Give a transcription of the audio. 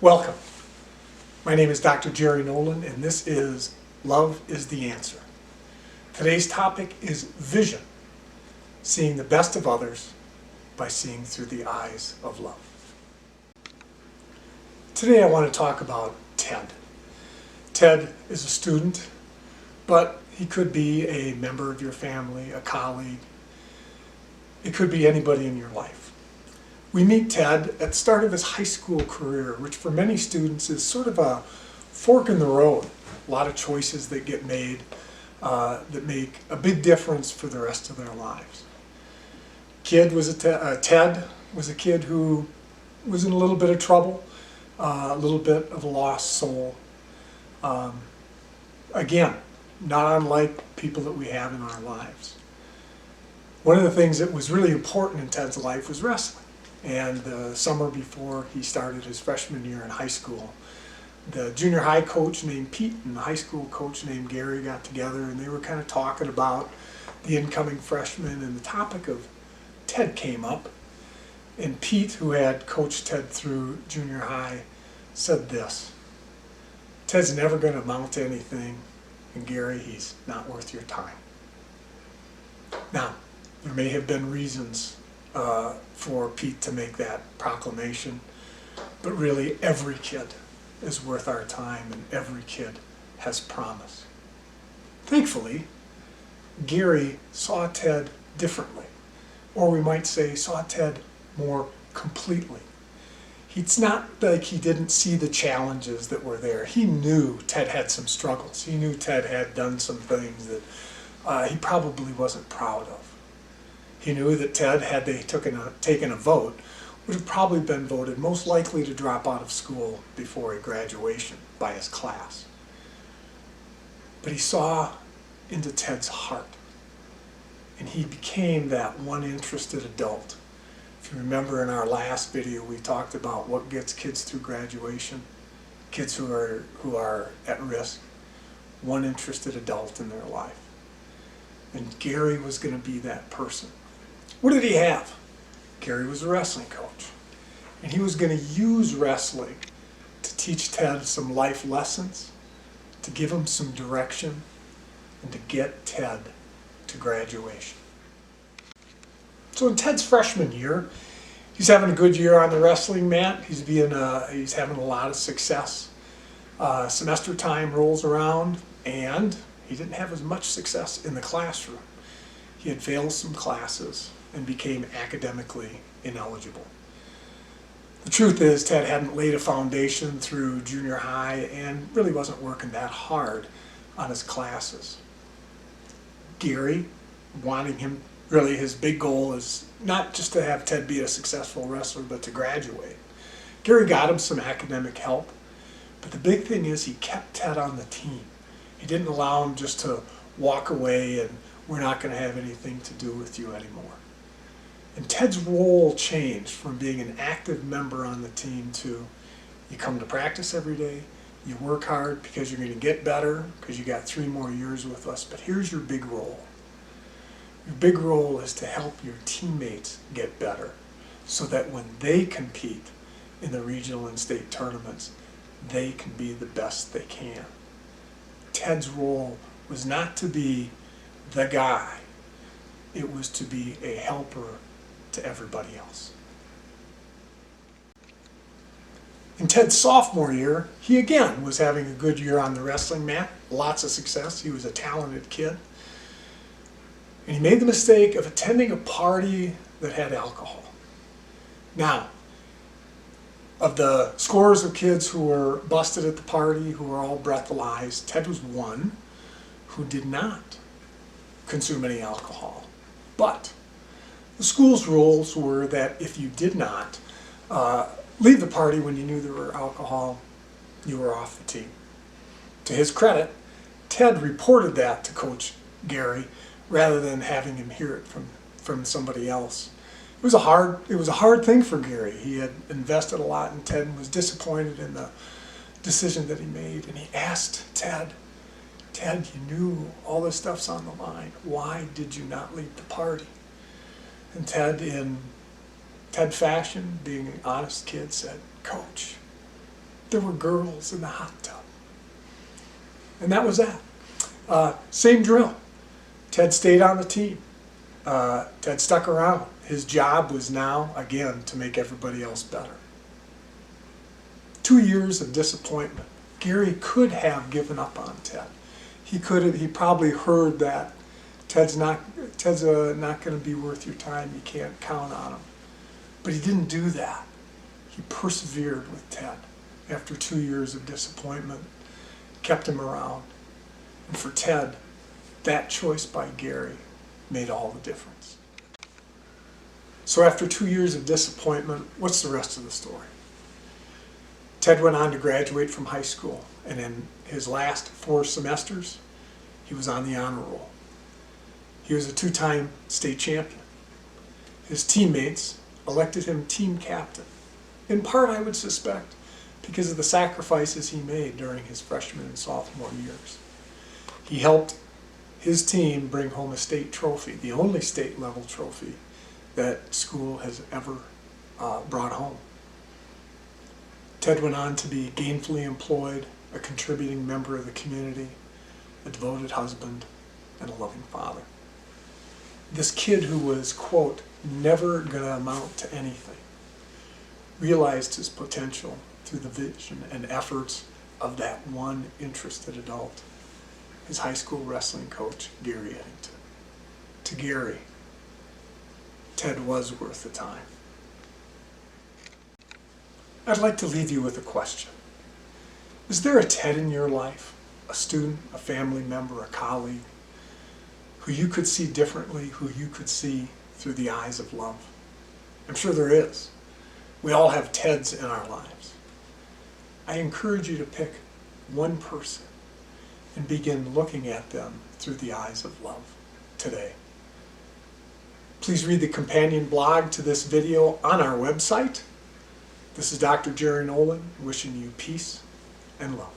Welcome. My name is Dr. Jerry Nolan, and this is Love is the Answer. Today's topic is vision, seeing the best of others by seeing through the eyes of love. Today I want to talk about Ted. Ted is a student, but he could be a member of your family, a colleague. It could be anybody in your life. We meet Ted at the start of his high school career, which for many students is sort of a fork in the road. A lot of choices that get made that make a big difference for the rest of their lives. Ted was a kid who was in a little bit of trouble, a little bit of a lost soul. Again, not unlike people that we have in our lives. One of the things that was really important in Ted's life was wrestling. And the summer before he started his freshman year in high school, the junior high coach named Pete and the high school coach named Gary got together, and they were kind of talking about the incoming freshmen, and the topic of Ted came up. And Pete, who had coached Ted through junior high, said this: "Ted's never going to amount to anything, and Gary, he's not worth your time." Now, there may have been reasons for Pete to make that proclamation, but really every kid is worth our time, and every kid has promise. Thankfully, Gary saw Ted differently, or we might say saw Ted more completely. It's not like he didn't see the challenges that were there. He knew Ted had some struggles. He knew Ted had done some things that he probably wasn't proud of. He knew that Ted, had they taken a vote, would have probably been voted most likely to drop out of school before a graduation by his class. But he saw into Ted's heart, and he became that one interested adult. If you remember in our last video, we talked about what gets kids through graduation, kids who are at risk, one interested adult in their life. And Gary was going to be that person. What did he have? Gary was a wrestling coach, and he was going to use wrestling to teach Ted some life lessons, to give him some direction, and to get Ted to graduation. So in Ted's freshman year, he's having a good year on the wrestling mat. He's having a lot of success. Semester time rolls around, and he didn't have as much success in the classroom. He had failed some classes and became academically ineligible. The truth is, Ted hadn't laid a foundation through junior high and really wasn't working that hard on his classes. Gary, wanting him, really his big goal is not just to have Ted be a successful wrestler, but to graduate. Gary got him some academic help, but the big thing is he kept Ted on the team. He didn't allow him just to walk away and we're not going to have anything to do with you anymore. And Ted's role changed from being an active member on the team to you come to practice every day, you work hard because you're going to get better because you got 3 more years with us, but here's your big role. Your big role is to help your teammates get better so that when they compete in the regional and state tournaments, they can be the best they can. Ted's role was not to be the guy, it was to be a helper to everybody else. In Ted's sophomore year, he again was having a good year on the wrestling mat, lots of success. He was a talented kid. And he made the mistake of attending a party that had alcohol. Now, of the scores of kids who were busted at the party, who were all breathalyzed, Ted was one who did not consume any alcohol. But the school's rules were that if you did not leave the party when you knew there were alcohol, you were off the team. To his credit, Ted reported that to Coach Gary rather than having him hear it from somebody else. It was a hard thing for Gary. He had invested a lot in Ted and was disappointed in the decision that he made. And he asked Ted, you knew all this stuff's on the line. Why did you not leave the party? And Ted, in Ted fashion, being an honest kid, said, "Coach, there were girls in the hot tub. And that was that. Same drill. Ted stayed on the team. Ted stuck around. His job was now, again, to make everybody else better. 2 years of disappointment. Gary could have given up on Ted. He probably heard that Ted's not going to be worth your time. You can't count on him. But he didn't do that. He persevered with Ted. After 2 years of disappointment, kept him around. And for Ted, that choice by Gary made all the difference. So after 2 years of disappointment, what's the rest of the story? Ted went on to graduate from high school, and in his last 4 semesters, he was on the honor roll. He was a 2-time state champion. His teammates elected him team captain, in part, I would suspect, because of the sacrifices he made during his freshman and sophomore years. He helped his team bring home a state trophy, the only state-level trophy that school has ever brought home. Ted went on to be gainfully employed, a contributing member of the community, a devoted husband, and a loving father. This kid who was, quote, never going to amount to anything, realized his potential through the vision and efforts of that one interested adult, his high school wrestling coach, Gary Eddington. To Gary, Ted was worth the time. I'd like to leave you with a question. Is there a Ted in your life, a student, a family member, a colleague, who you could see differently, who you could see through the eyes of love? I'm sure there is. We all have Teds in our lives. I encourage you to pick one person and begin looking at them through the eyes of love today. Please read the companion blog to this video on our website. This is Dr. Jerry Nolan wishing you peace and love.